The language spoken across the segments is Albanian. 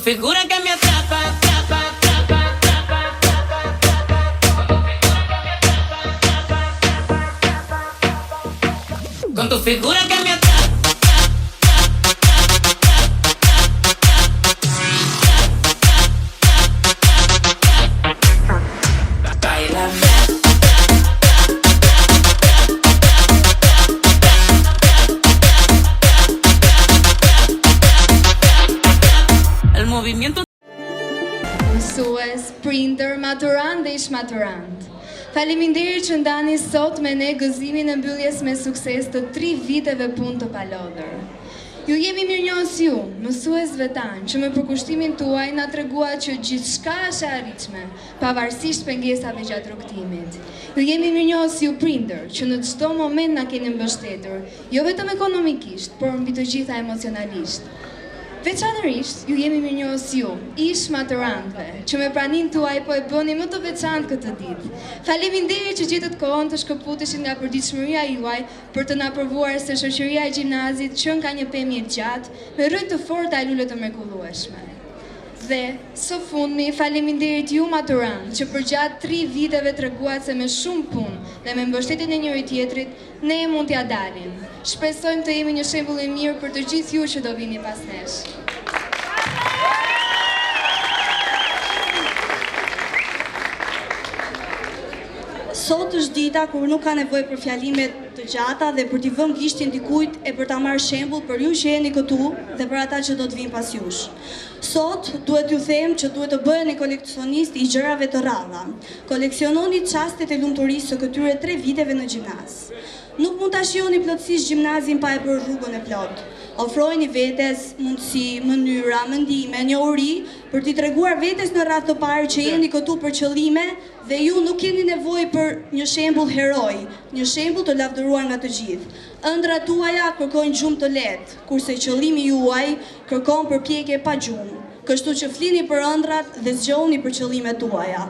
figura que me atrapa, atrapa, atrapa, atrapa, atrapa, atrapa. Con tu figura que me atrapa. Mësues, prindër, maturant dhe ish maturant. Faleminderit që ndani sot me ne gëzimin e mbylljes me sukses të 3 viteve punë të palodhur. Ju jemi mirënjohës ju, mësuesve tanë, që me përkushtimin tuaj na treguat që gjithçka është e arritshme, pavarësisht pengesave gjatë rrugtimit. Ju jemi mirënjohës ju prindër, që në çdo moment na keni mbështetur, jo vetëm ekonomikisht, por mbi të gjitha emocionalisht. Veçanërisht, ju jemi mirënjohës ju, ish maturantëve, që me praninë tuaj po e bëni më të veçantë këtë ditë. Faleminderit që gjetët kohën të shkëputeshin nga përditshmëria juaj për të na provuar se shoqëria e gjimnazit qen ka një pemje gjatë me rrojtë të forta e lule të mrekullueshme. Dhe, së fundmi, faleminderit ju maturant, që përgjatë 3 viteve treguat se me shumë punë dhe me mbështetjen e njëri tjetrit, ne mund t'ja dalim. Shpresojmë të jemi një shembull i mirë për të gjithë ju që do vini pas nesh. Sot është dita kur nuk ka nevojë për fjalimet të gjata dhe për t'i vënë gishtin dikujt e për ta marrë shembull për ju që jeni këtu dhe për ata që do të vinë pas jush. Sot duhet ju them që duhet të bëheni koleksionist i gjërave të rralla. Koleksiononi çastet e lumturisë së këtyre 3 viteve në gjimnaz. Nuk mund ta shijoni plotësisht gjimnazin pa e bërë rrugën e plot. Ofrojeni vetes mundësi, mënyra, mendime, njohuri për t'i treguar vetes në radhë të parë që jeni këtu për qëllime dhe ju nuk keni nevojë për një shembull heroi, një shembull të lavdëruar nga të gjithë. Ëndrat tuaja kërkojnë gjumë të lehtë, kurse qëllimi juaj kërkon përpjekje pa gjumë. Kështu që flini për ëndrat dhe zgjohuni për qëllimet tuaja.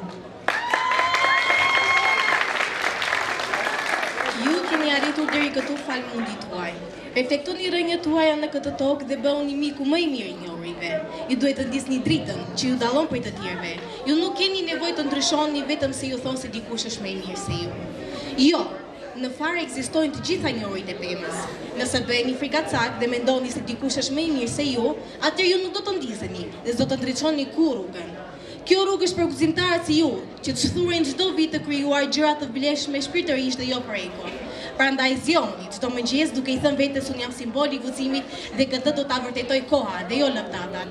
Ju keni arritur deri këtu fal mundit tuaj. Reflektoni rrënjët tuaja në këtë tokë dhe bëhuni miku më i mirë i njohurive. Ju duhet të ndisni dritën që ju dallon prej të tjerëve. Ju nuk keni nevojë të ndryshoni vetëm se ju thonë se dikush është më i mirë se ju. Jo, në fare ekzistojnë të gjitha njohurit e pemës. Nëse bëheni frikacak dhe mendoni se dikush është më i mirë se ju, atëherë ju nuk do të ndiseni dhe s'do të ndriçoni kurrë rrugën. Kjo rrugë është për guximtarët si ju, që të thuren çdo vit të krijuar gjëra të vlefshme shpirtërisht dhe jo për ego. Prandaj zgjoni çdo mëngjes duke i thënë vetes unë jam simboli i guximit dhe këtë do ta vërtetoj koha dhe jo lëvdatat.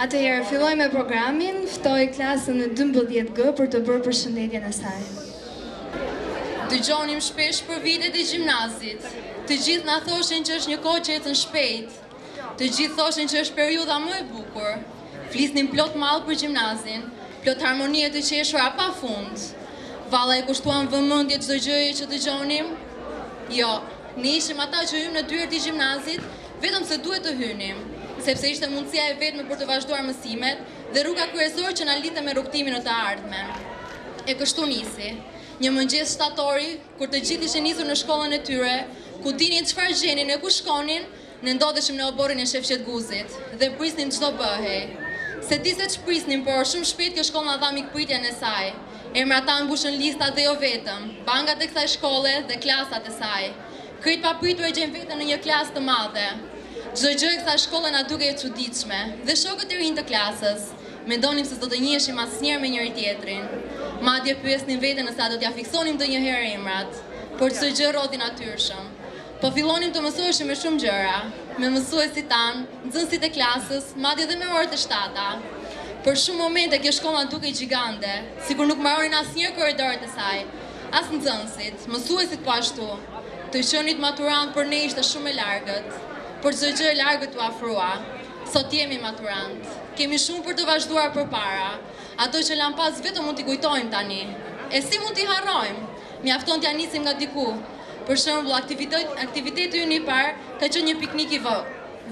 Atëherë filloj me programin, ftoj klasën e 12G për të bërë përshëndetjen e saj. Dëgjonim shpesh për vitet e gjimnazit. Të gjithë na thoshin që është një kohë që ecën shpejt. Të gjithë thoshin që është periudha më e bukur. Flisnin plot mall për gjimnazin, plot harmonie të qeshura pafund. Valla e kushtuan vëmendje çdo gjëje që dëgjonim? Jo, ne ishim ata që hym në dyert e gjimnazit vetëm se duhet të hynim, sepse ishte mundësia e vetme për të vazhduar mësimet dhe rruga kryesore që na lidhte me rrugtimin në të ardhmen. E kështu nisi. Një mëngjes shtatori, kur të gjithë ishin nisur në shkollën e tyre, ku dinin çfarë gjenin e ku shkonin, ne ndodheshim në oborrin e shefqet Guzit dhe prisnim çdo bëhej. Se di se ç'prisnim, por shumë shpejt kjo shkollë na dha mikpritjen e saj. Emrat tanë mbushën listat dhe jo vetëm, bankat e kësaj shkolle dhe klasat e saj. Krejt papritur e gjejmë veten në një klasë të madhe. Çdo gjë e kësaj shkolle na dukej e çuditshme dhe shokët e rinj të klasës mendonim se s'do të njiheshim asnjëherë me njëri tjetrin. Madje pyesnin veten nëse a do t'ja fiksonim ndonjëherë emrat, por çdo gjë rodhi natyrshëm. Po fillonim të mësoheshim me shumë gjëra, me mësuesit tanë, nxënësit e klasës, madje edhe me orët e shtata. Për shumë momente kjo shkolla dukej gjigande, sikur nuk mbaronin asnjëherë korridorët e saj. As nxënësit, mësuesit po ashtu. Të qenit maturant për ne ishte shumë e largët, por çdo gjë e largët u afrua. Sot jemi maturant, kemi shumë për të vazhduar përpara. Ato që lan pas vetëm mund t'i kujtojmë tani. E si mund t'i harrojmë? Mjafton t'ja nisim nga diku. Për shembull, aktiviteti ynë i parë ka qenë një piknik i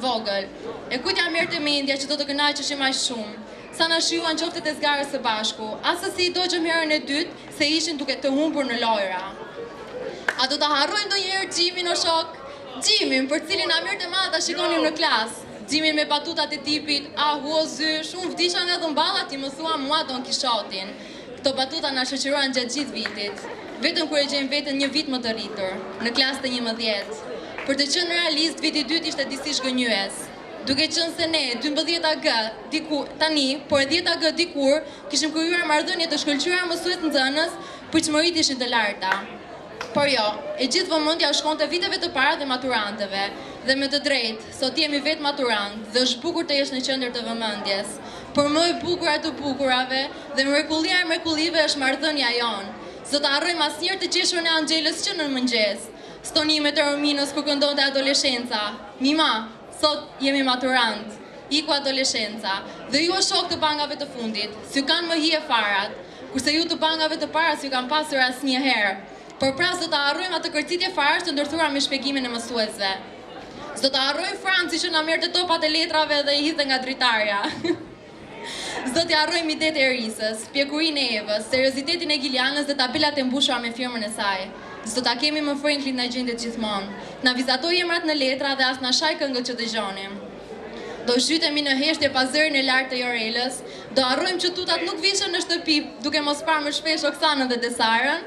vogël. E kujt ja merrte mendja që do të kënaqeshim aq shumë? Sa na shijuan qoftet e zgarës së bashku, asesi i dogjëm herën e dytë se ishin duke të humbur në lojra. A do ta harrojmë ndonjëherë Xhimin o shok? Xhimin, për cilin na mirë të madh ta shikonim në klasë. Gjimin me batutat e tipit, ah, hua zysh, unë vdisha nga dhëmballa ti më thua mua Don Kishotin. Këto batuta na shoqëruan gjatë gjithë vitit, vetëm kur e gjejmë veten një vit më të rritur, në klasë të 11. Për të qenë realist, viti i dytë ishte disi shgënjyes. Duke qenë se ne 12 AG tani, por 10 AG dikur, kishim krijuar marrëdhënie të shkëlqyera mësues-nxënës, për çmërit ishin të larta. Por jo, e gjithë vëmendja u shkonte viteve të para dhe maturantëve, dhe me të drejtë, sot jemi vetë maturant, dhe është bukur të jesh në qendër të vëmendjes. Por më e bukura të bukurave dhe mrekullia e mrekullive është marrëdhënia jonë. S'do të harrojmë asnjëherë të qeshurën e Angjelës që në mëngjes, stonimet e Rominës kur këndonte adoleshenca. Mima, sot jemi maturant, iku adoleshenca, dhe ju o shok të bangave të fundit, s'ju kanë më hije farat, kurse ju të bangave të para s'ju kanë pasur asnjëherë. Por pra s'do të harrojmë atë kërcitje farash të ndërthuar me shpjegimin e mësuesve. S'do të harrojmë Franci që na merrte topat e letrave dhe i hidhte nga dritarja. S'do t'i harrojmë idet e Risës, pjekurinë e Evës, seriozitetin e Gilianës dhe tabelat e mbushura me firmën e saj. S'do ta kemi më Franklin në gjendet gjithmonë. Na vizatoi emrat në letra dhe as na shaj këngët që dëgjonim. Do zhytemi në heshtje pa zërin e lartë të Jorelës, do harrojmë që tutat nuk vishën në shtëpi duke mos parë më shpesh Oksanën dhe Desarën.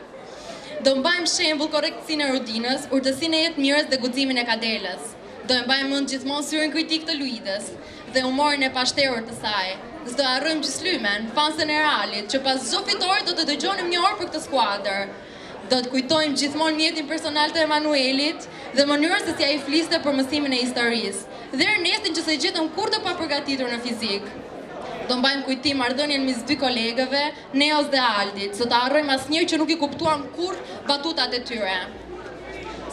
Do mbajmë shembull korrektësinë e Rudinës, urtësinë e jetë mirës dhe guximin e Kadelës. Do e mbajmë mend gjithmonë syrin kritik të Luidës dhe humorin e pashterur të saj. S'do harrojmë gjyslymen, fansën e Realit, që pas çdo fitori do të dëgjonim një orë për këtë skuadër. Do të kujtojmë gjithmonë mjetin personal të Emanuelit dhe mënyrën se si ai fliste për mësimin e historisë, dhe Ernestin që se gjetëm kurrë të papërgatitur në fizik. Do mbajmë kujtim marrëdhënien mes dy kolegëve, Neos dhe Aldit, s'do të harrojmë asnjëherë që nuk i kuptuam kurrë batutat e tyre.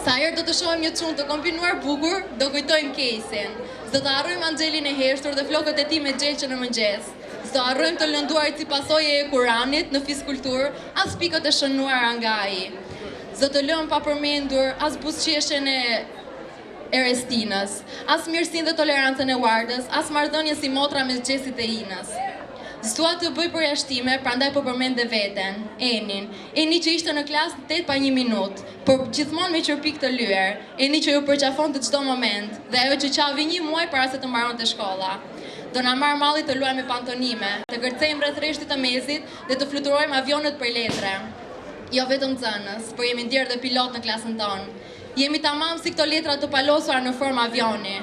Sa herë do të shohim një çunë të kombinuar bukur, do kujtojmë Kesin. S'do të harrojmë Angjelin e heshtur dhe flokët e tij me gjelçë në mëngjes. S'do harrojmë të lënduarit si pasojë e Kuranit në fizkulturë, as pikët e shënuara nga ai. S'do të lëmë pa përmendur as buzëqeshjen e Erestinës, as mirësinë dhe tolerancën e Wardës, as marrëdhënien si motra mes Xhesit e Inës. S'dua të bëj përjashtime, prandaj po përmend dhe veten, Enin. Eni që ishte në klasë 8 pa 1 minutë, por gjithmonë me qërpik të lyer. Eni që ju përqafon të çdo moment, dhe ajo që qavi 1 muaj para se të mbaronte shkolla. Do na marr malli të luajmë me pantonime, të kërcejmë rreth rreshtit të mezit dhe të fluturojmë avionet për letre. Jo vetëm nxënës, por jemi ndjer dhe pilot në klasën tonë. Jemi tamam si këto letra të palosura në formë avioni,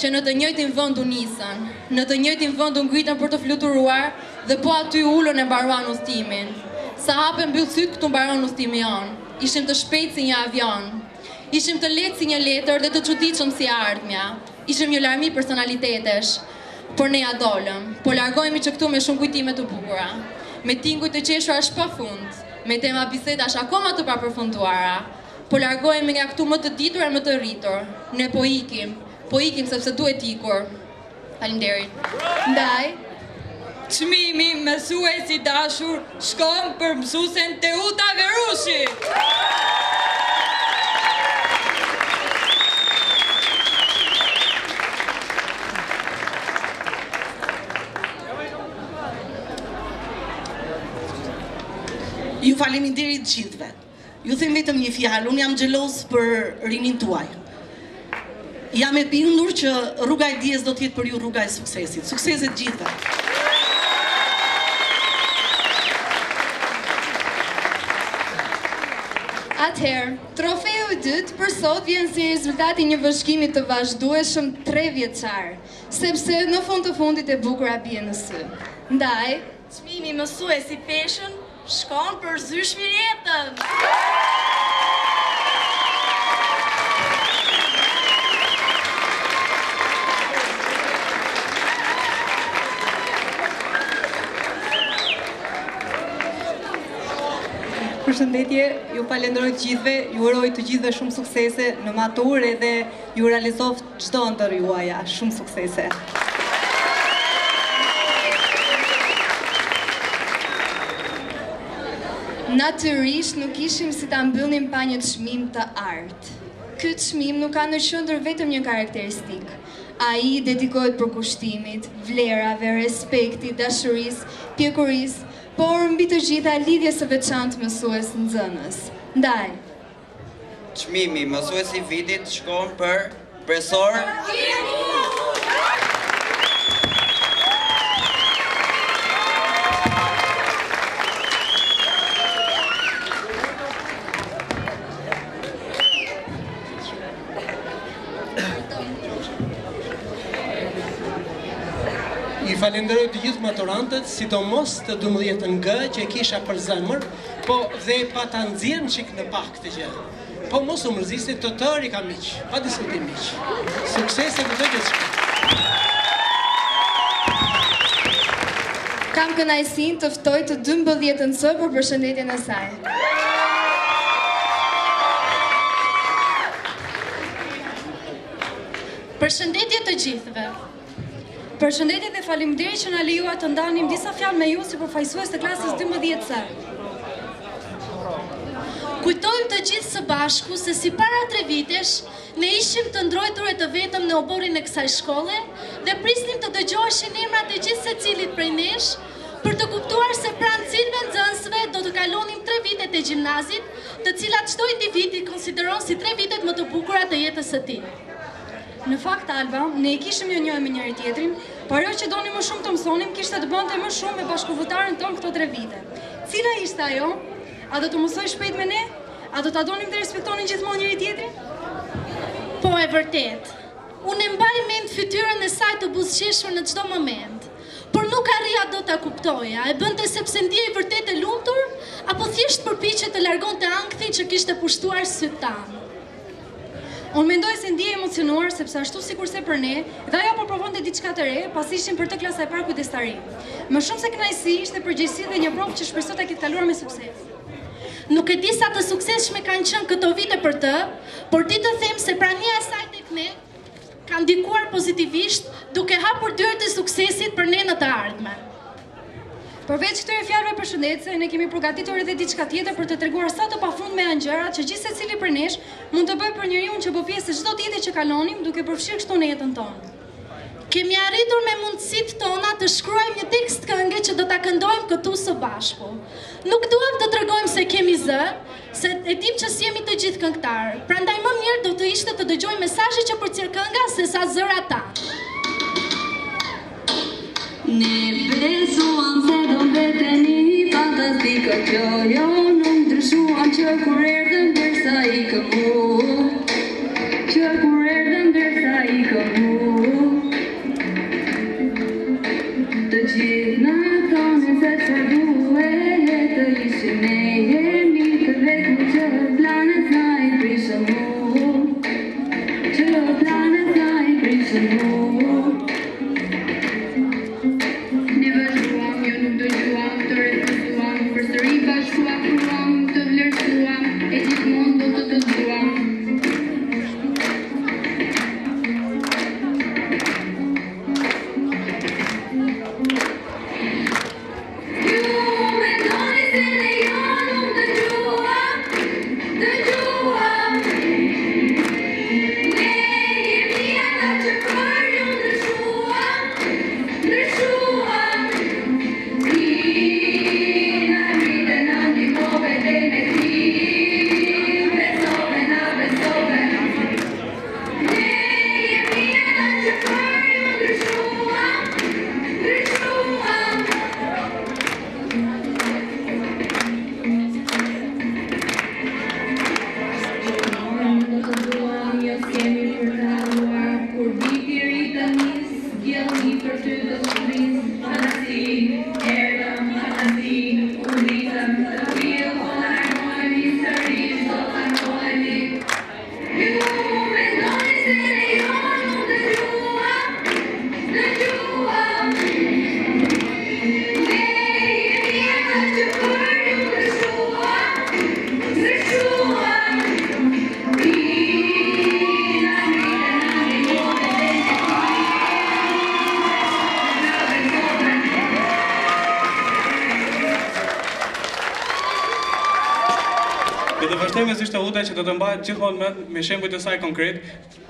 që në të njëjtin vend u nisën, në të njëjtin vend u ngritën për të fluturuar dhe po aty ulën e mbaruan udhëtimin. Sa hapën mbyll syt këtu mbaron udhëtimi jon. Ishim të shpejtë si një avion. Ishim të lehtë si një letër dhe të çuditshëm si ardhmja. Ishim një larmi personalitetesh. Por ne ja dolëm, po largohemi që këtu me shumë kujtime të bukura, me tinguj të qeshura shpafund, me tema bisedash akoma të papërfunduara. Po largohemi nga këtu më të ditur e më të rritur. Ne po ikim sepse duhet ikur. Faleminderit. Ndaj, Çmimi mësues i dashur shkon për mësuesen Teuta Verushi. Ju faleminderit gjithëve. Ju them vetëm një fjalë, unë jam xheloz për rinin tuaj. Jam e bindur që rruga e dijes do të jetë për ju rruga e suksesit. Sukseset gjithëve. atëherë, trofeu i dytë për sot vjen si rezultati një vëzhgimi të vazhdueshëm 3 vjeçar, sepse në fund të fundit e bukura bie në sy. Ndaj, Çmimi mësues i peshën shkon për zysh mirjetën. Përshëndetje, ju falenderoj të gjithëve, ju uroj të gjithëve shumë suksese në maturë dhe ju realizoft çdo ndër juaja, shumë suksese. natyrisht nuk ishim si ta mbyllnim pa një çmim të artë. Ky çmim nuk ka në qendër vetëm një karakteristik. Ai dedikohet përkushtimit, vlerave, respektit, dashurisë, pjekurisë, por mbi të gjitha lidhjes së veçantë mësues-nxënës. Ndaj, Çmimi mësuesi i vitit shkon për profesor falenderoj të gjithë maturantët, sidomos të 12 G që e kisha për zemër, po dhe pa ta nxjerrë çik në pak këtë gjë. Po mos u mërzisni, të tërë i kam miq, pa diskutim miq. Suksese në çdo gjë. Kam kënaqësinë të ftoj të 12 C për përshëndetjen e saj. Përshëndetje të gjithëve. Përshëndetje dhe faleminderit që na lejuat të ndanim disa fjalë me ju si përfaqësues të klasës 12C. Kujtojmë të gjithë së bashku se si para 3 vitesh ne ishim të ndrojtur e të vetëm në oborin e kësaj shkolle dhe prisnim të dëgjoheshin emrat e gjithë secilit prej nesh për të kuptuar se pranë cilëve nxënësve do të kalonim 3 vitet e gjimnazit, të cilat çdo individ i konsideron si 3 vitet më të bukura të jetës së tij. Në fakt, Alba, ne i kishim njëjë me njëri tjetrin, por ajo që doni më shumë të mësonim kishte të bënte më shumë me bashkëvotaren tonë këto 3 vite. Cila ishte ajo? A do të mësoj shpejt me ne? A do ta donim të respektonin gjithmonë njëri tjetrin? Po e vërtet, unë e mbaj mend fytyrën e saj të buzëqeshur në çdo moment, por nuk arrija do ta kuptoja, e bënte sepse ndjej vërtet e lumtur, apo thjesht përpiqej të largonte ankthin që kishte pushtuar syt tanë. Unë mendoj se ndjej emocionuar sepse ashtu sikurse për ne, dhe ajo po provonte diçka të re, pasi ishim për të klasa e parë kujdestari. Më shumë se kënaqësi ishte përgjegjësi dhe një provë që shpresoj ta ketë kaluar me sukses. Nuk e di sa të suksesshme kanë qenë këto vite për të, por ti të them se prania e saj tek ne ka ndikuar pozitivisht, duke hapur dyert e suksesit për ne në të ardhmen. Përveç këtyre fjalëve përshëndetëse, ne kemi përgatitur edhe diçka tjetër për të treguar sa të pafundme janë gjërat që gjithë secili për nesh mund të bëjë për njeriu që bë pjesë çdo ditë që kalonim, duke përfshirë kështu në jetën tonë. Kemi arritur me mundësitë tona të shkruajmë një tekst këngë që do ta këndojmë këtu së bashku. Nuk duam të tregojmë se kemi zë, se e dim që s'jemi të gjithë këngëtarë. Prandaj më mirë do të ishte të dëgjojmë mesazhet që përcjell kënga sesa zërat tanë. Ne besuam se do veteni fantastika kjo, jo nuk ndryshuam që kur erdhëm derisa ikëm u, që kur erdhëm derisa ikëm u. Të gjithë na thonë se çfarë duhet të ishim ne, jemi të vetëm që planet na i prishën u, që planet na i prishën u. Do të vazhdoj me zysht Auda që do të mbahet gjithmonë me shembujt e saj konkret,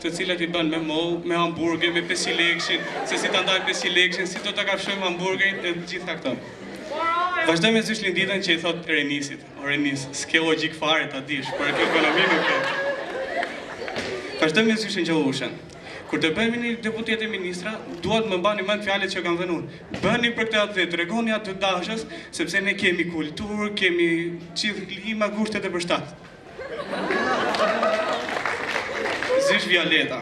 të cilat i bën me mollë, me hamburger, me 500 lekëshin, se si ta ndaj 500 lekëshin, si do ta kafshojmë hamburgerin e gjitha këto. Vazhdoj me zysht Linditën që i thot Renisit. O Renis, s'ke logjik fare ta dish, por kjo ekonomi nuk ke. Vazhdoj me zyshin Gjallushën. Kur të bëhemi një deputet e ministra, duhet më mbani mend fjalët që kam thënë unë. Bëni për këtë atë dhe tregoni atë të dashës, sepse ne kemi kulturë, kemi gjithë klima, gushtet e përshtat. Zysh Violeta.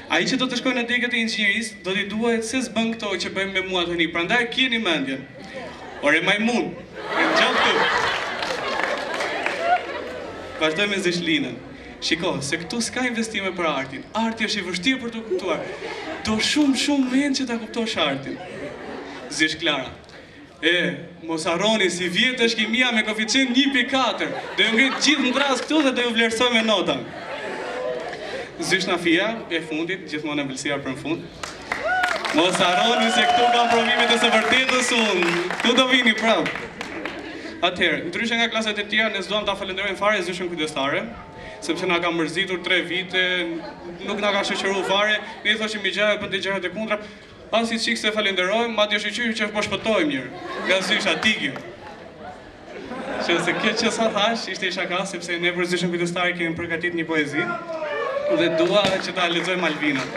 Ai që do të shkojnë në degët e inxhinierisë, do t'i duhet se s'bën këto që bëjmë me mua tani. Prandaj keni mendjen. Ore majmun, gjallë këtu. Vazhdoj me zëshlinën. Shiko, se këtu s'ka investime për artin. Arti është i vështirë për të kuptuar. Do shumë mend që ta kuptosh artin. Zysh Klara. Mos harroni si vjet është kimia me koeficient 1.4. Do ju ngrit gjithë ndras këtu dhe do ju vlerësoj me nota. Zysh Nafia, e fundit, gjithmonë ëmbëlsia për në fund. Mos harroni se këtu kam provimet e së vërtetës unë. Këtu do vini prapë. Atëherë, ndryshe nga klaset e tjera, ne s'duam ta falenderojmë fare zyshën kujdestare, sepse na ka mërzitur 3 vite, nuk na ka shoqëruar fare, ne i thoshim i gjëra për të gjërat e kundra. As i çik se falenderojmë, madje shoqëri që po shpëtojmë mirë. Nga zysha Tigi. Që se kjo që sa thash, ishte i shaka, sepse ne për zyshën kujdestare kemi përgatitur një poezi dhe dua që ta lexojmë Alvinat.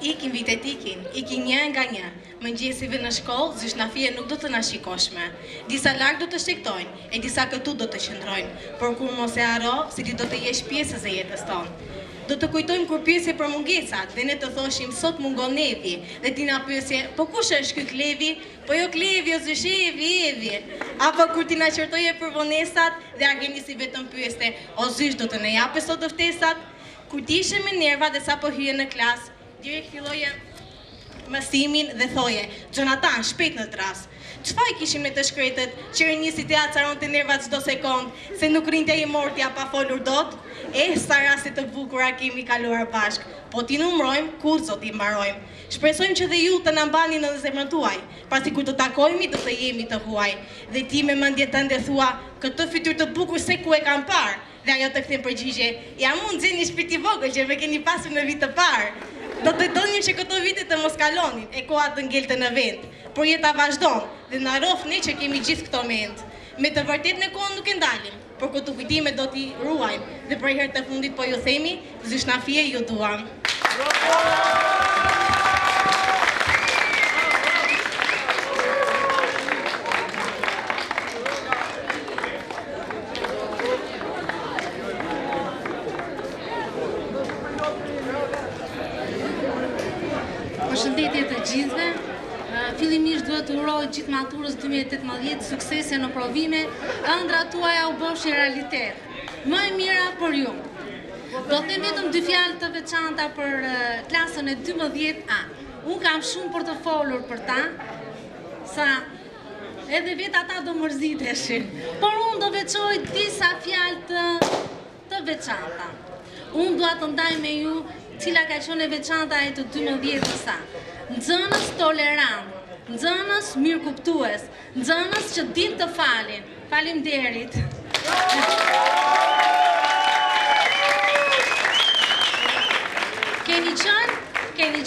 Ikin vitet ikin një nga një. Mëngjesive në shkollë, zysh Nafie nuk do të na shikoshme. Disa larg do të shtektojnë, e disa këtu do të qëndrojnë. Por kur mos e harro, se ti do të jesh pjesës e jetës tonë. Do të kujtojmë kur pyesje për mungesat, dhe ne të thoshim sot mungon Evi. Dhe ti na pyesje, po kush është ky Klevi? Po jo Klevi, o zysh Evi. Apo kur ti na qortoje për vonesat, dhe Argenisi vetëm pyeste, o zysh do të na japësh sot ftesat? Kur ti ishe me nerva dhe sapo hyje në klasë, direkt filloje mësimin dhe thoje, Jonathan, shpejt në tras. Çfarë kishim ne të shkretët, që rinjisi të acaron të nervat çdo sekond, se nuk rinte i mortja pa folur dot? Sa raste të bukura kemi kaluar bashk, po ti numrojmë, kur zot i mbarojmë. Shpresojmë që dhe ju të na mbani në zemrën tuaj, pasi kur të takohemi do të jemi të huaj. Dhe ti me mendje tënde thua, këtë fytyrë të bukur se ku e kam parë. Dhe ajo të kthem përgjigje, ja mund xheni shpirti vogël që me keni pasur në vit të parë. Do të donim që këto vite të mos kalonin, e koha të ngelte në vend. Por jeta vazhdon dhe na rrofni që kemi gjithë këto mend. Me të vërtet në kohën nuk e ndalim, por këto kujtime do t'i ruajmë. Dhe për herë të fundit po ju themi, zysh Nafie ju duam. Përshëndetje të gjithëve. Fillimisht duhet të uroj gjithë maturës 2018 suksese në provime, ëndra tuaja u boshin realitet. Më e mira për ju. Do them vetëm 2 fjalë të veçanta për klasën e 12A. Unë kam shumë për të folur për ta, sa edhe vetë ata do mërziteshin. Por unë do veçoj disa fjalë të veçanta. Unë dua të ndaj me ju cila ka qenë e veçanta e të 12-sa. Nxënës tolerant, nxënës mirëkuptues, nxënës që din të falin. Faleminderit. Keni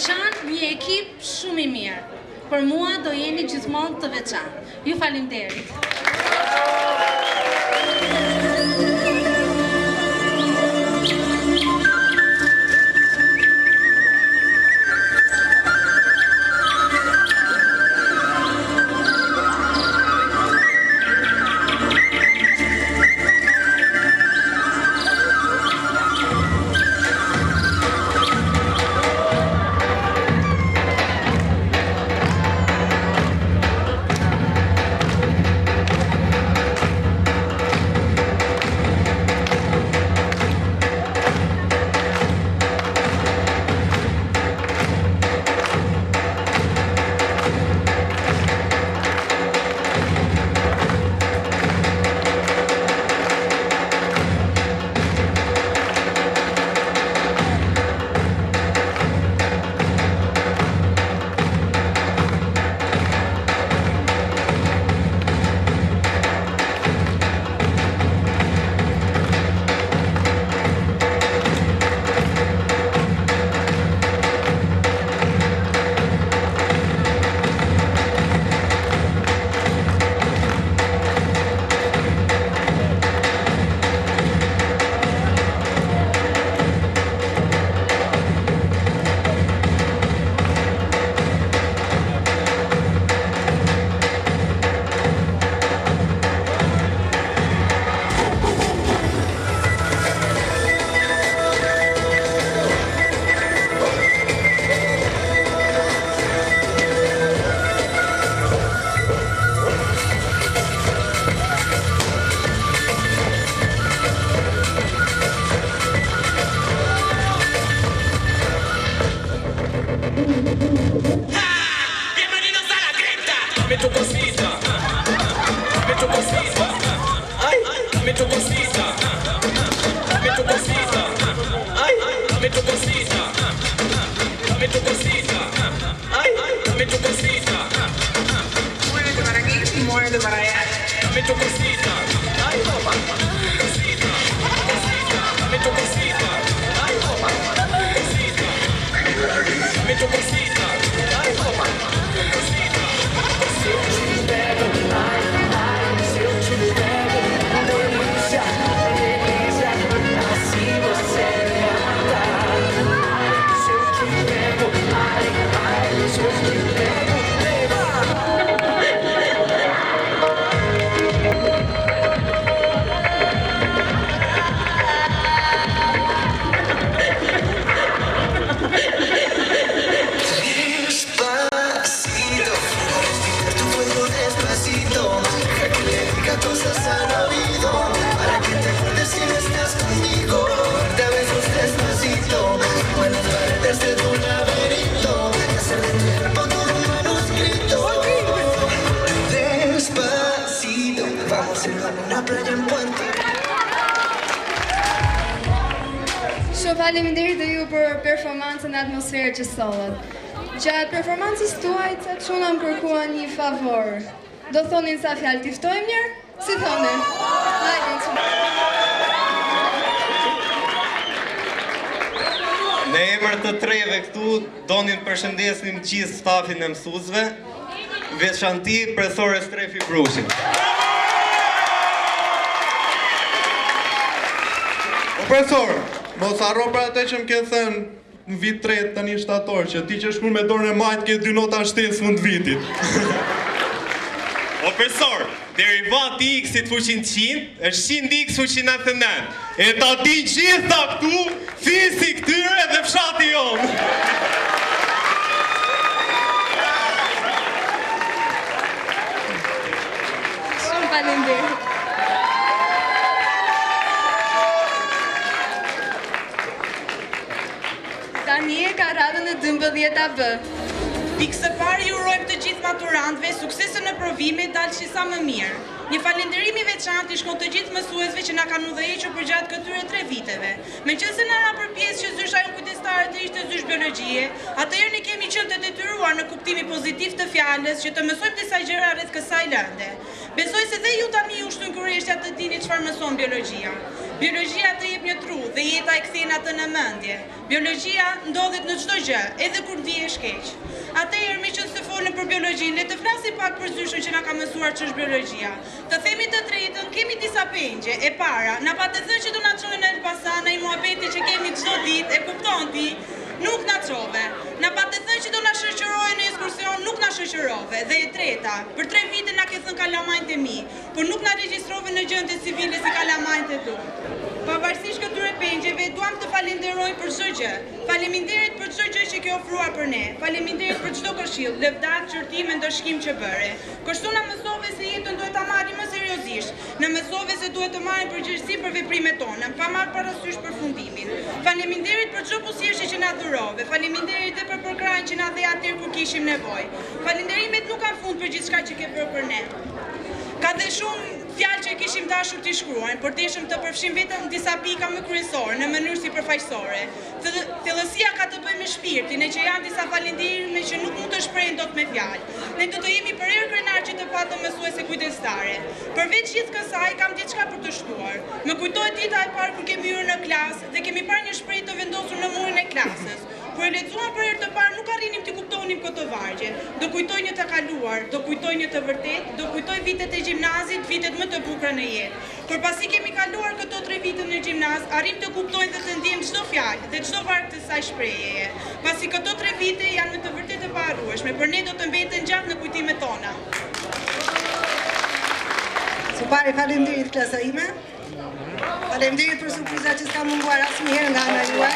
qenë një ekip shumë i mirë. Për mua do jeni gjithmonë të veçantë. Ju faleminderit. dame tu cosita, dame tu cosita, ay, dame tu cosita, dame tu cosita, ay, dame tu cosita, dame tu cosita, ay, dame tu cosita. Muévete para aquí y muévete para allá. Dame tu cosita, ay, cosita, cosita, dame tu cosita, ay, cosita, dame tu cosita, ay, cosita. Cosas al oído para que te acuerdes si no estás conmigo. Te besos despacito, como en las paredes de tu laberinto, y hacer de tu cuerpo todo un manuscrito. Despacito, vamos a ir a una playa en Puente. Shumë faleminderit dhe ju për performancën e atmosferë që sollët. Gjatë performancës tuaj, ca çuna më kërkuan një favor. Do thonin sa fjalë t'i ftojmë mirë? Si thone? Hajde. Në emër të treve këtu, donin përshëndesnim gjithë stafin e mësuesve, veçanti profesore Strefi Brushin. Profesor, mos harro për atë që më ke thënë në vit 3 tani shtator, që ti që shkruan me dorën e majtë ke 2 nota shtesë fund vitit. O profesor, derivati i x-it fuqin 100 është 100x fuqin 99. E ta di gjitha këtu, fizik këtyre dhe fshati jonë. Shumë faleminderit. Tani e ka radhën e 12-a B. Pikë së parë ju urojmë të gjithë maturantëve suksese në provime dalë që sa më mirë. Një falënderim i veçantë i shkon të gjithë mësuesve që na kanë udhëhequr për gjatë këtyre 3 viteve. Meqense na ra për pjesë që zysha jon kujdestare të ishte zysh biologjie, atëherë ne kemi qenë të detyruar në kuptimin pozitiv të fjalës që të mësojmë disa gjëra rreth kësaj lënde. Besoj se dhe ju tani ju shtyn kurrështja të dini çfarë mëson biologjia. Biologjia të jep një tru dhe jeta e kthen atë në mendje. Biologjia ndodhet në çdo gjë, edhe kur ndihesh keq. Atëherë meqense folëm për biologjinë, le të flasim pak për zyshën që na ka mësuar ç'është biologjia. Të themi të drejtën, kemi disa pengje. E para, na patë thënë që do na çojnë në Elbasan, ai muhabeti që kemi çdo ditë, e kupton ti? Nuk na çove. Na patë thënë që do na shoqërojë në ekskursion, nuk na shoqërove. Dhe e treta, për 3 vite na ke thënë kalamajt e mi, por nuk na regjistrove në gjendje civile si kalamajt e tu. Pavarësisht këtyre pengjeve, duam të falenderojmë për çdo gjë. Faleminderit për çdo gjë që ke ofruar për ne. Faleminderit për çdo këshill, lëvdat, çortime, ndëshkim që bëre. Kështu na mësove se jetën duhet ta marrim më seriozisht. Na mësove se duhet të marrim përgjegjësi për veprimet tona, pa marrë parasysh përfundimin. Faleminderit për çdo pusjeshje që na dhurove. Faleminderit edhe për përkrajin që na dhe atëherë kur kishim nevojë. Falenderimet nuk kanë fund për gjithçka që ke bërë për ne. Ka dhe shumë fjalë që kishim dashur t'i shkruajmë, por deshëm të përfshim vetëm disa pika më kryesore në mënyrë sipërfaqësore. Thellësia ka të bëjë me shpirtin, e që janë disa falënderime që nuk mund të shprehen dot me fjalë. Ne do të jemi përherë krenar që të patëm mësuese kujdestare. Përveç gjithë kësaj, kam diçka për të shtuar. Më kujtohet dita e parë kur kemi hyrë në klasë dhe kemi parë një shprehje të vendosur në murin e klasës. Kur e lexuam për herë të parë, nuk arrinim të kuptonim këtë vargje. Do kujtoj një të kaluar, do kujtoj një të vërtet, do kujtoj vitet e gjimnazit, vitet më të bukura në jetë. Por pasi kemi kaluar këto 3 vite në gjimnaz, arrim të kuptojmë dhe të ndjejmë çdo fjalë dhe çdo varg të saj shprehjeje. Pasi këto 3 vite janë më të vërtetë të paharrueshme, por ne do të mbeten gjatë në kujtimet tona. Së pari faleminderit klasa ime. Faleminderit për surprizat që s'ka munguar asnjëherë nga ana juaj.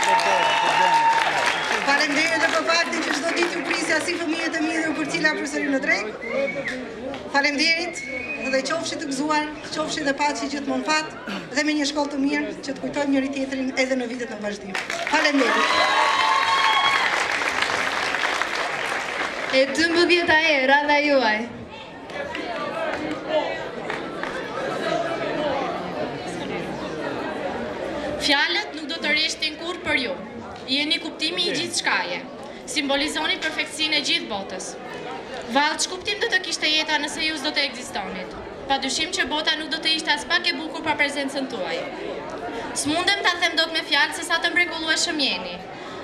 Faleminderit edhe për faktin që çdo ditë ju prisja si fëmijët e mi dhe u përcila përsëri në drek. Faleminderit dhe qofshi të gëzuar, qofshi dhe paçi gjithmonë fat dhe me një shkollë të mirë që të kujtojmë njëri tjetrin edhe në vitet në vazhdim. Faleminderit. E 12-a e rada juaj. Fjalët nuk do të rreshtin kurrë për ju. Jeni kuptimi i gjithë shkaje. Simbolizoni perfektësinë e gjithë botës. Vallë, ç'kuptim do të kishte jeta nëse ju s'do të ekzistonit? Padyshim që bota nuk do të ishte as pak e bukur pa prezencën tuaj. S'mundem ta them dot me fjalë se sa të mrekullueshëm jeni.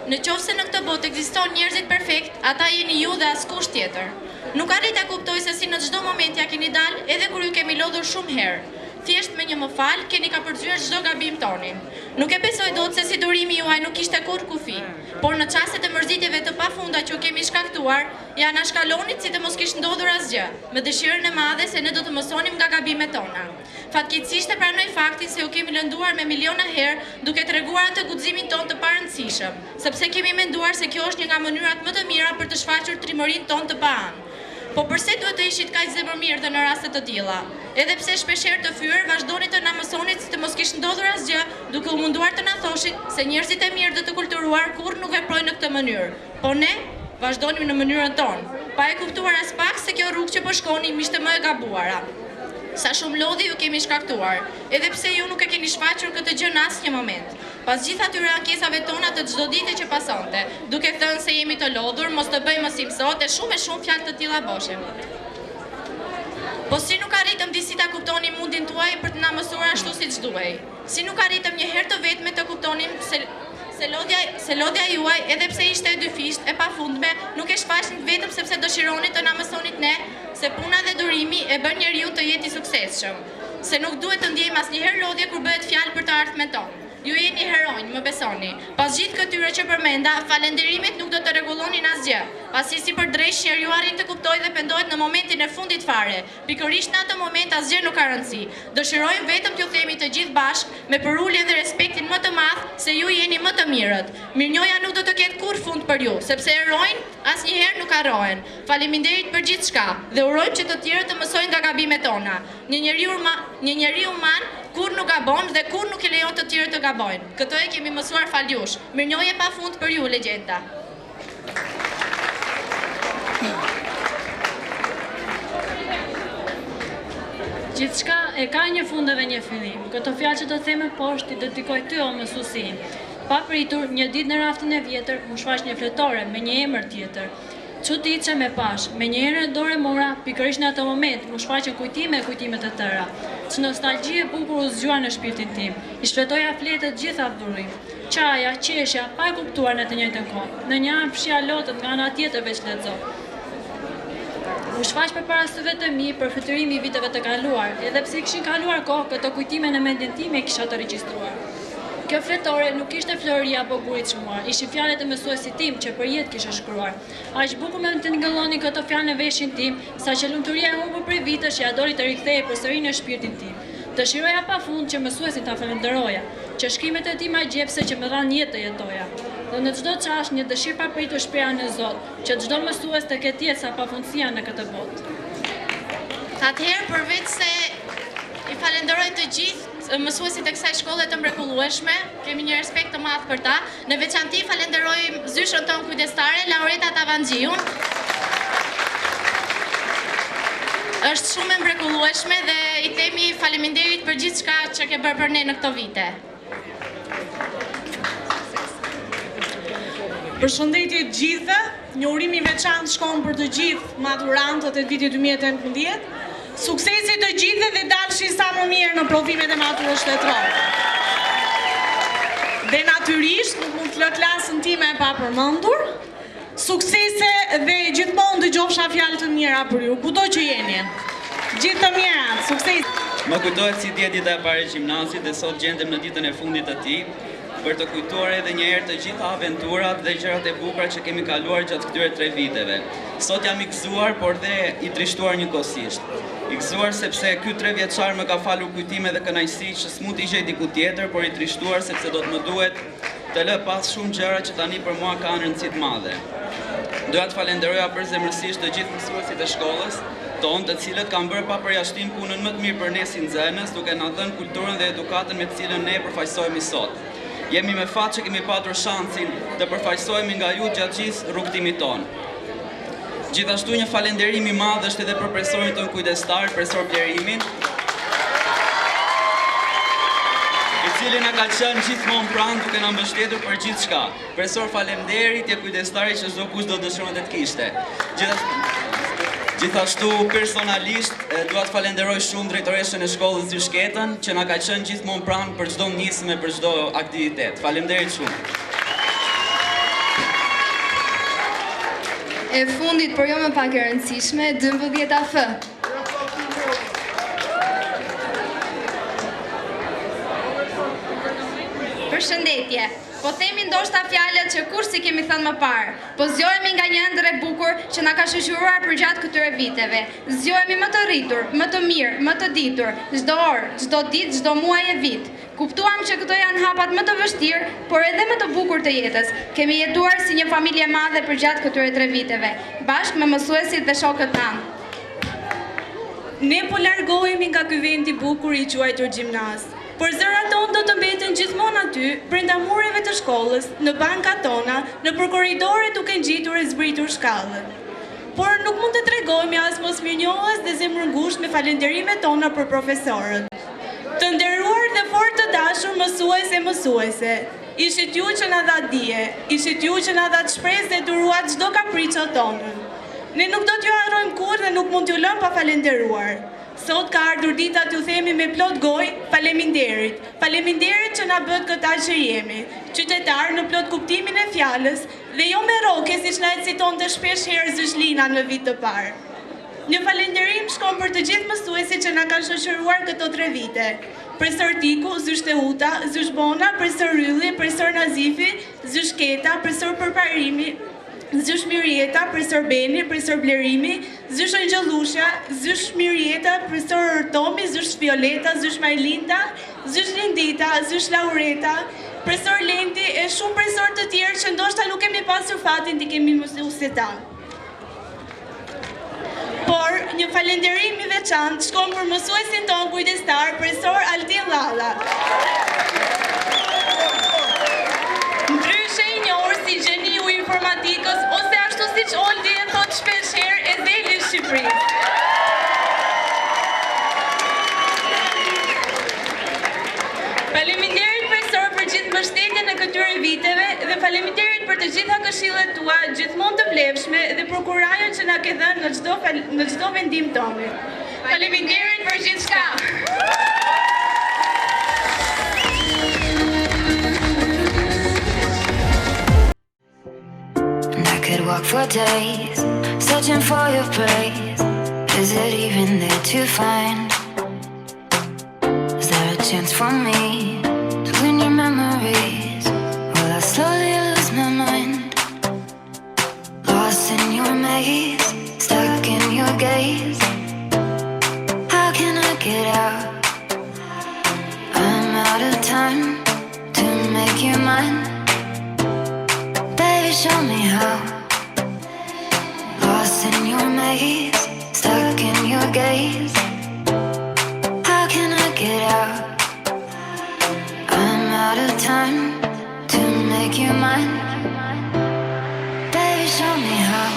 Në qoftë se në këtë botë ekziston njerëzit perfekt, ata jeni ju dhe askush tjetër. Nuk arrit ta kuptoj se si në çdo moment ja keni dalë, edhe kur ju kemi lodhur shumë herë. Thjesht me një më fal, keni ka përzyer çdo gabim tonin. Nuk e besoj dot se si durimi juaj nuk kishte kurrë kufi, por në çastet e mërzitjeve të pafunda që u kemi shkaktuar, ja na shkalonit si të mos kishte ndodhur asgjë, me dëshirën e madhe se ne do të mësonim nga gabimet tona. Fatkeqësisht e pranoj faktin se u kemi lënduar me miliona herë duke treguar atë guximin ton të parëndësishëm, sepse kemi menduar se kjo është një nga mënyrat më të mira për të shfaqur trimërinë ton të paanë. Po përse duhet të ishit kaq zemërmirë dhe në raste të tilla? Edhe pse shpeshherë të fyer, vazhdoni të na mësonit si të mos kishte ndodhur asgjë, duke u munduar të na thoshit se njerëzit e mirë dhe të kulturuar kurrë nuk veprojnë në këtë mënyrë. Po ne vazhdonim në mënyrën tonë, pa e kuptuar as pak se kjo rrugë që po shkonim ishte më e gabuara. Sa shumë lodhi ju kemi shkaktuar, edhe pse ju nuk e keni shfaqur këtë gjë në asnjë moment. Pas gjithë atyre ankesave tona të çdo dite që pasonte, duke thënë se jemi të lodhur, mos të bëjmë si sot e shumë fjalë të tilla boshe. Po si nuk arritëm disi ta kuptonim mundin tuaj për të na mësuar ashtu siç duhej? Si nuk arritëm një herë të vetme të kuptonim se lodhja juaj, edhe pse ishte e dyfisht, e pafundme, nuk e shfaqnit vetëm sepse dëshironit të na mësonit ne se puna dhe durimi e bën njeriu të jetë i suksesshëm. Se nuk duhet të ndjejmë asnjëherë lodhje kur bëhet fjalë për të ardhmen tonë. Ju jeni heronj, më besoni. Pas gjithë këtyre që përmenda, falënderimet nuk do të rregullonin asgjë. Pasi si për drejtshër ju arrin të kuptoj dhe pendohet në momentin e fundit fare. Pikërisht në atë moment asgjë nuk ka rëndësi. Dëshirojmë vetëm t'ju themi të gjithë bashkë, me përuljen dhe respektin më të madh, se ju jeni më të mirët. Mirënjohja nuk do të ketë kurrë fund për ju, sepse erojnë asnjëherë nuk harrohen. Faleminderit për gjithçka dhe urojmë që të tjerët të mësojnë nga gabimet tona. Një njeri uman kur nuk gabon dhe kur nuk i lejon të tjerë të gabojnë. Këto e kemi mësuar faljush. Mirënjohje pafund për ju, legjenda. Gjithçka e ka një fund dhe një fillim. Këto fjalë që do të them poshtë i dedikoj ty o mësuesin. Pa pritur, një ditë në raftin e vjetër, më shfaq një fletore me një emër tjetër. Çuditshëm e pash, me një herë dorë mora, pikërisht në atë moment, më shfaqën kujtime të tëra. Që nostalgji e bukur u zgjuar në shpirtin tim. I shfletoja fletët gjitha dhurim. Qaja, qeshja, pa e kuptuar në të njëjtën kohë. Në një anë fshija lotët nga ana tjetër veç lexo. U shfaq përpara syve të mi për fytyrimi i viteve të kaluar, edhe pse kishin kaluar kohë, këto kujtime në mendjen time kisha të regjistruar. Kjo fletore nuk ishte Floria apo guri çmuar, ishin fjalët e mësuesit tim që për jetë kishe shkruar. Aq bukur më të ngëlloni këto fjalë në veshin tim, saqë lumturia e humbur prej vitesh që ja doli të rikthehej përsëri në shpirtin tim. Dëshiroja pafund që mësuesin ta falenderoja, që shkrimet e tij më gjepse që më dhanë jetë të jetoja. Dhe në çdo çash një dëshirë papritur shpreha në Zot, që çdo mësues të ketë jetë sa pafundësia në këtë botë. Atëherë përveç se i falenderoj të gjithë mësuesit e kësaj shkolle të mrekullueshme, kemi një respekt të madh për ta. Në veçanti falenderoj zyshën tonë kujdestare, Laureta Tavanxhiun. Është shumë e mrekullueshme dhe i themi faleminderit për gjithçka që ke bërë për ne në këto vite. Përshëndetje të gjithëve, një urim i veçantë shkon për të gjithë maturantët e vitit 2018. Suksesi të gjithëve dhe dalshi sa më mirë në provimet e maturës shtetërore. Dhe natyrisht, nuk mund të lë klasën time e pa përmendur, suksese dhe gjithmonë dëgjofsha fjalë të mira për ju, kudo që jeni. Gjithë të mirat, sukses. Më kujtohet si dje dita e parë e gjimnazit dhe sot gjendem në ditën e fundit të tij, për të kujtuar edhe një herë të gjitha aventurat dhe gjërat e bukura që kemi kaluar gjatë këtyre 3 viteve. Sot jam i gëzuar, por dhe i trishtuar njëkohësisht. I gëzuar sepse ky 3 vjeçar më ka falur kujtime dhe kënaqësi që s'mund t'i gjej diku tjetër, por i trishtuar sepse do të më duhet të lë pas shumë gjëra që tani për mua kanë rëndësi të madhe. Doja të falenderoja përzemërsisht të gjithë mësuesit e shkollës tonë, të cilët kanë bërë pa përjashtim punën më të mirë për ne si nxënës, duke na dhënë kulturën dhe edukatën me të cilën ne përfaqësohemi sot. Jemi me fat që kemi patur shansin të përfaqësohemi nga ju gjatë gjithë rrugtimit tonë. Gjithashtu një falënderim i madh është edhe për profesorin tonë kujdestar, profesor Blerimin, i cili na ka qenë gjithmonë pranë duke na mbështetur për gjithçka. Profesor, faleminderit, je kujdestari që çdo kush do dëshironte të kishte. Gjithashtu personalisht dua të falenderoj shumë drejtoreshën e shkollës Zyshketën që na ka qenë gjithmonë pranë për çdo nismë, për çdo aktivitet. Faleminderit shumë. E fundit, por jo më pak e rëndësishme, 12F. Përshëndetje. Po themi ndoshta fjalët që kur si kemi thënë më parë, po zgjohemi nga një ëndër e bukur që na ka shoqëruar përgjatë këtyre viteve. Zgjohemi më të rritur, më të mirë, më të ditur, çdo orë, çdo ditë, çdo muaj e vit. Kuptuam që këto janë hapat më të vështirë, por edhe më të bukur të jetës. Kemi jetuar si një familje madhe përgjatë këtyre 3 viteve, bashkë me mësuesit dhe shokët tanë. Ne po largohemi nga ky vend i bukur i quajtur gjimnaz. Por zërat tonë do të mbeten gjithmonë aty, brenda mureve të shkollës, në bankat tona, nëpër korridore duke ngjitur e zbritur shkallët. Por nuk mund të tregojmë as mos mirënjohës dhe zemrëngusht me falënderimet tona për profesorët. Të nderuar dhe fort të dashur mësues e mësuese, ishit ju që na dha dije, ishit ju që na dha shpresë dhe duruat çdo kapriço tonën. Ne nuk do t'ju harrojmë kurrë dhe nuk mund t'ju lëmë pa falenderuar. Sot ka ardhur dita t'ju themi me plot gojë, faleminderit. Faleminderit që na bët këta që jemi, qytetar në plot kuptimin e fjalës dhe jo me roke siç na e citonte shpesh herë Zyshlina në vit të parë. Një falenderim shkon për të gjithë mësuesit që na kanë shoqëruar këto 3 vite. Profesor Tiku, Zysh Tehuta, Zysh Bona, Profesor Rylli, Profesor Nazifi, Zysh Keta, Profesor Përparimi, Zysh Mirjeta, Profesor Beni, Profesor Blerimi, Zysh Angjellusha, Zysh Mirjeta, Profesor Tomi, Zysh Violeta, Zysh Majlinda, Zysh Lindita, Zysh Laureta, Profesor Lendi e shumë profesor të tjerë që ndoshta nuk kemi pasur fatin t'i kemi mësuesit tanë. Por një falenderim i veçantë shkon për mësuesin tonë kujdestar, Profesor Altin Lalla. Ndryshe i njohur si gjeniu i informatikës ose ashtu siç Oldi e thot shpesh herë e Zeli i Shqipërisë. Faleminderit profesor për gjithë mbështetjen e këtyre viteve dhe faleminderit për të gjitha këshillet tua gjithmonë të vlefshme dhe për kurajën që na ke dhënë në çdo vendim tonë. Faleminderit për gjithçka. Could walk for days, searching for your praise. Is it even there to find? Is there a chance for me to win your memories? Will I slowly lose my mind? Lost in your maze, stuck in your gaze. How can I get out? I'm out of time to make you mine. Baby, show me how. Lost in your maze, stuck in your gaze. How can I get out? I'm out of time to make you mine. Baby, show me how.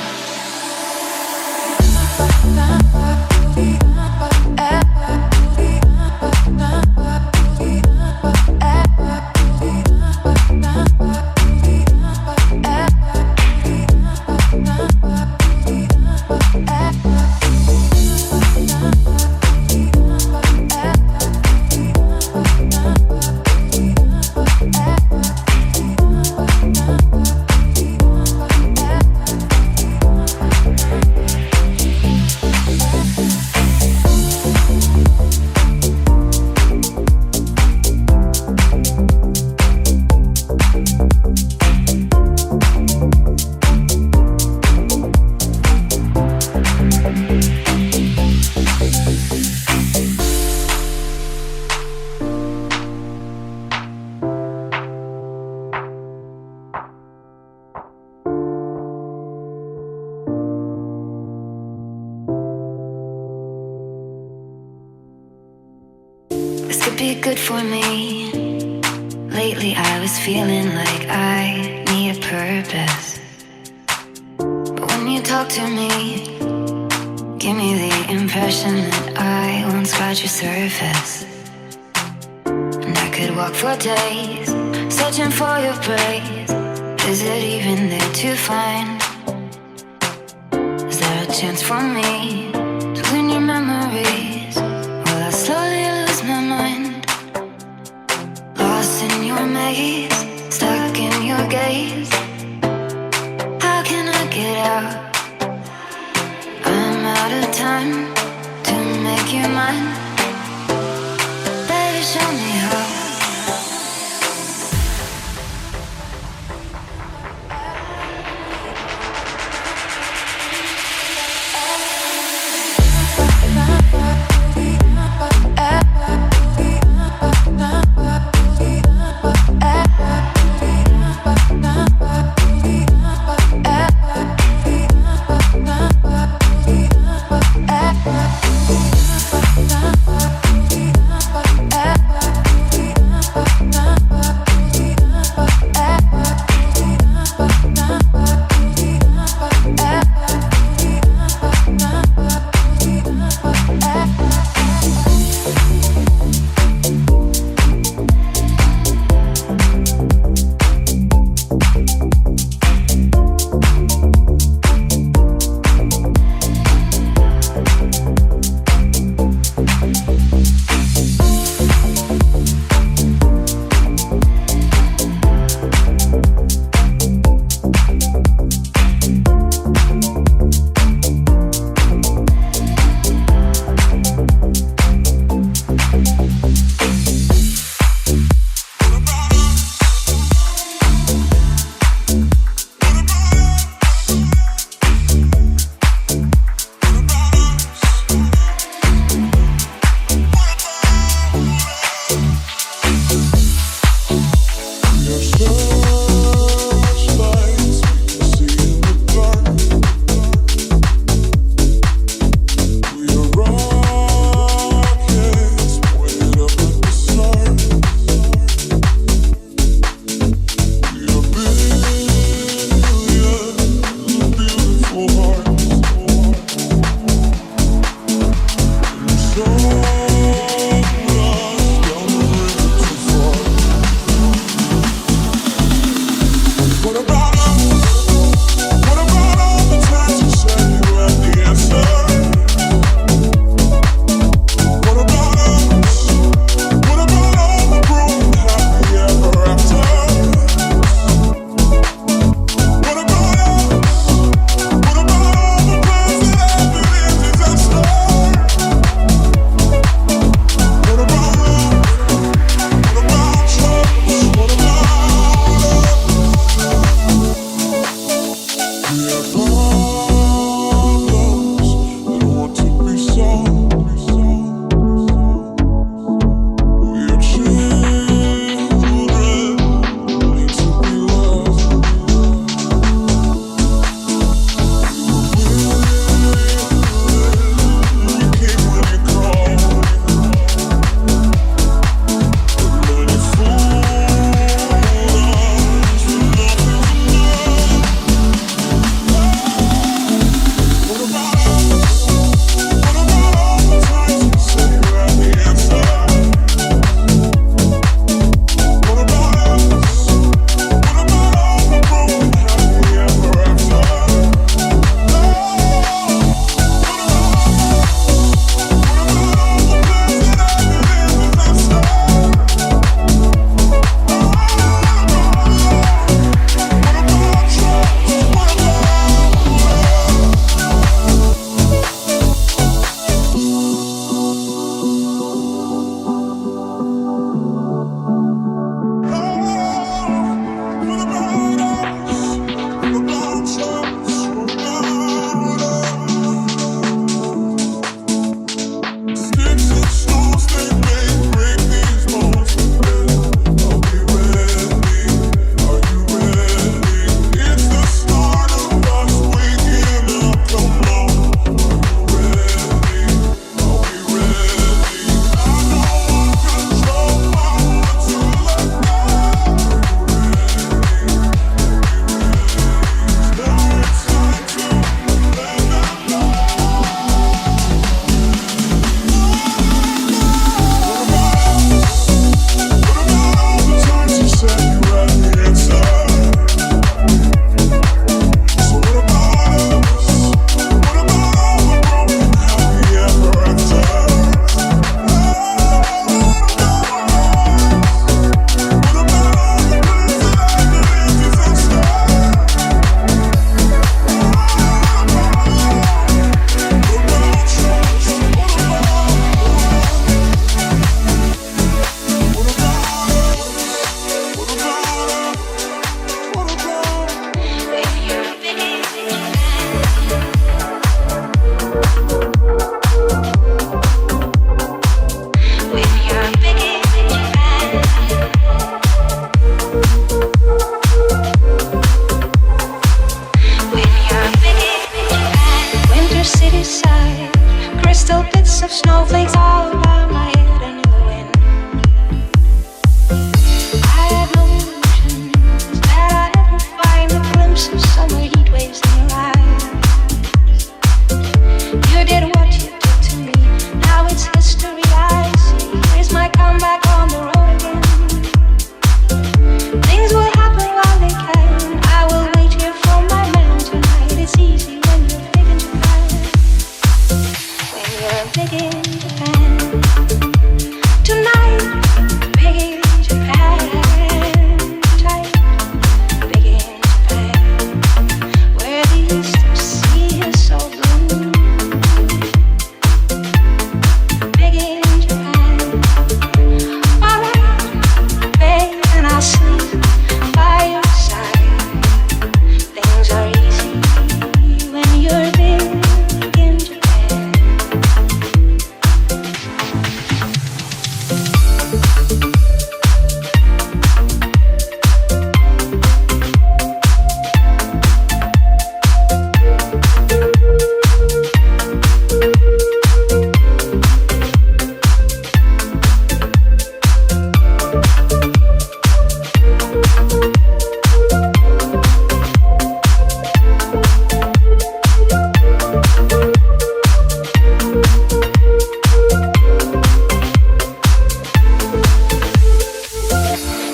Be good for me. Lately I was feeling like I need a purpose. But when you talk talk to me, give me the impression that I won't scratch your surface. And I could walk for days, searching for your praise. Is it even there to find? Is there a chance for me to win your memories? Will I slowly lose my mind? Lost in your maze, stuck in your gaze. How can I get out? I'm out of time to make you mine. Baby, show me how. still bits of snowflakes all around my head and in the wind. I had no illusions that I'd ever find a glimpse of summer heat waves in your eyes. You did what you did to me, now it's history I see. Here's my comeback on the road again. Things will happen while they can. I will wait here for my man tonight. It's easy when you're big in Japan. When you're big in Japan. Tonight, big in Japan. Tight, big in Japan. Where the eastern sea is so blue. Big in Japan. Alright, babe, and I'll sleep by your side. Things are easy when you're big in Japan.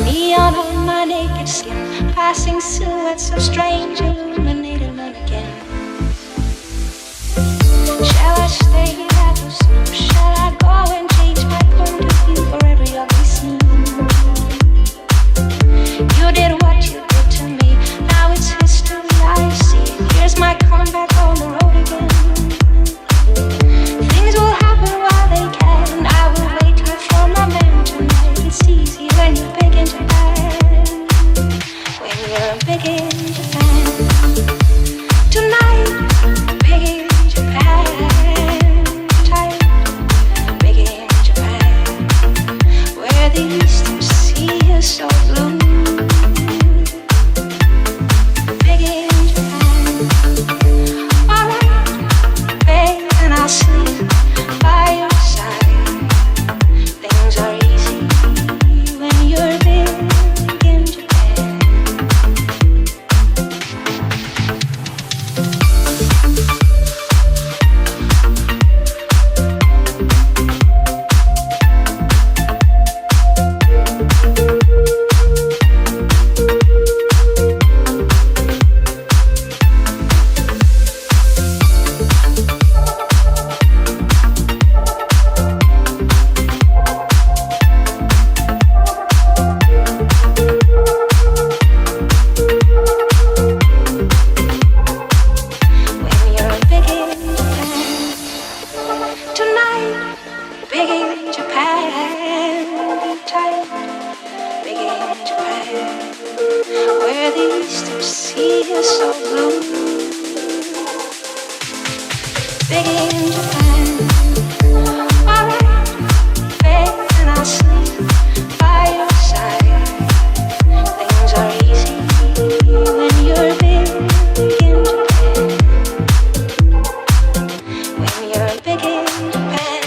Neon on my naked skin, passing silhouettes of strange illuminated mannequin. Shall I stay at the zoo? Shall I go and change my point of view for every ugly scene? You did what you did to me, now it's history I see. Here's my comeback on the road again. Things will happen while they can. I will wait here for my man tonight. It's easy when you're big in Japan. When you're big in Japan. Tonight, big in Japan. Tight, big in Japan. Where the eastern sea is so blue. Big in Japan. Alright, babe, and I'll sleep by your side. Things are easy when you're big in Japan. When you're big in Japan. Tonight, big in Japan. Tight, big in Japan. Where the eastern sea is so blue. Big in Japan. Alright, babe, and I'll sleep by your side. Things are easy when you're big in Japan. When you're big in Japan.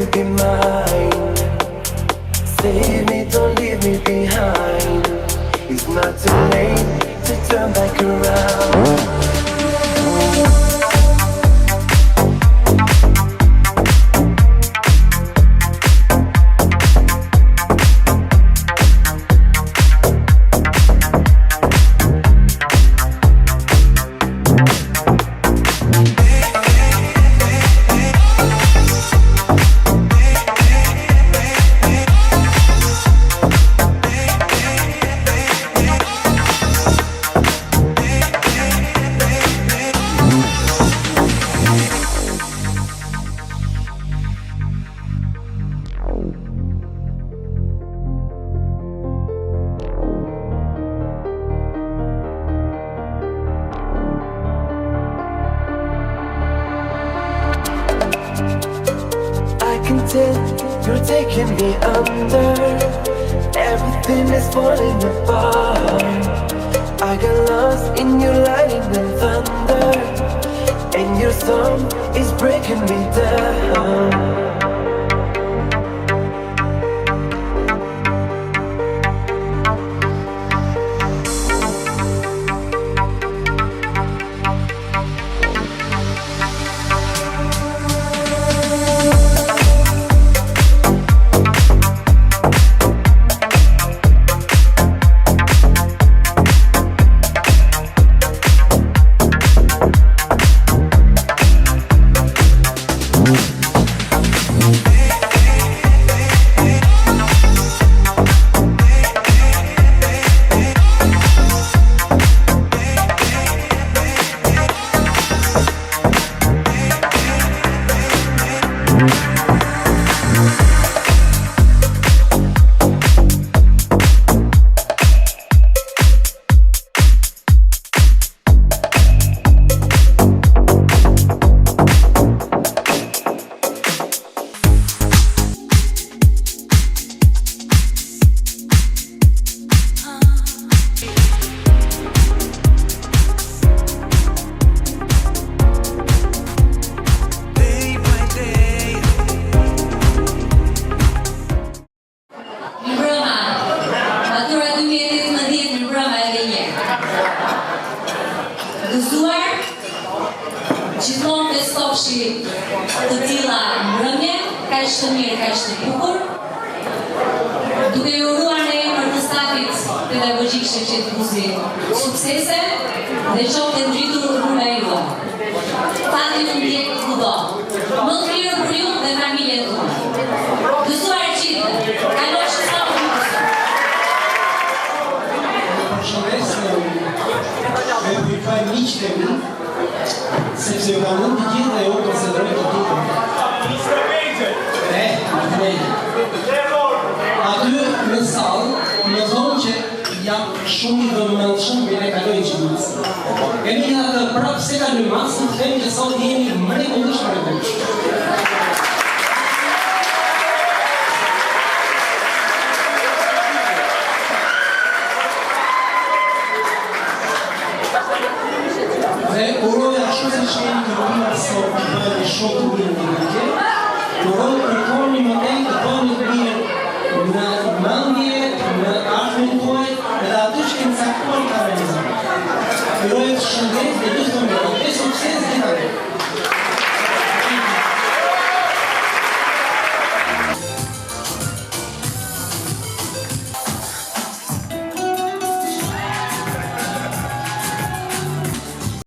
you be mine. Save me, don't leave me behind. It's not too late to turn back around. You're taking me under. Everything is falling apart. I got lost in your lightning and thunder, and your song is breaking me down. Kemi nga të prapë se ka një masë, të kemi që sot jemi mrekullisht.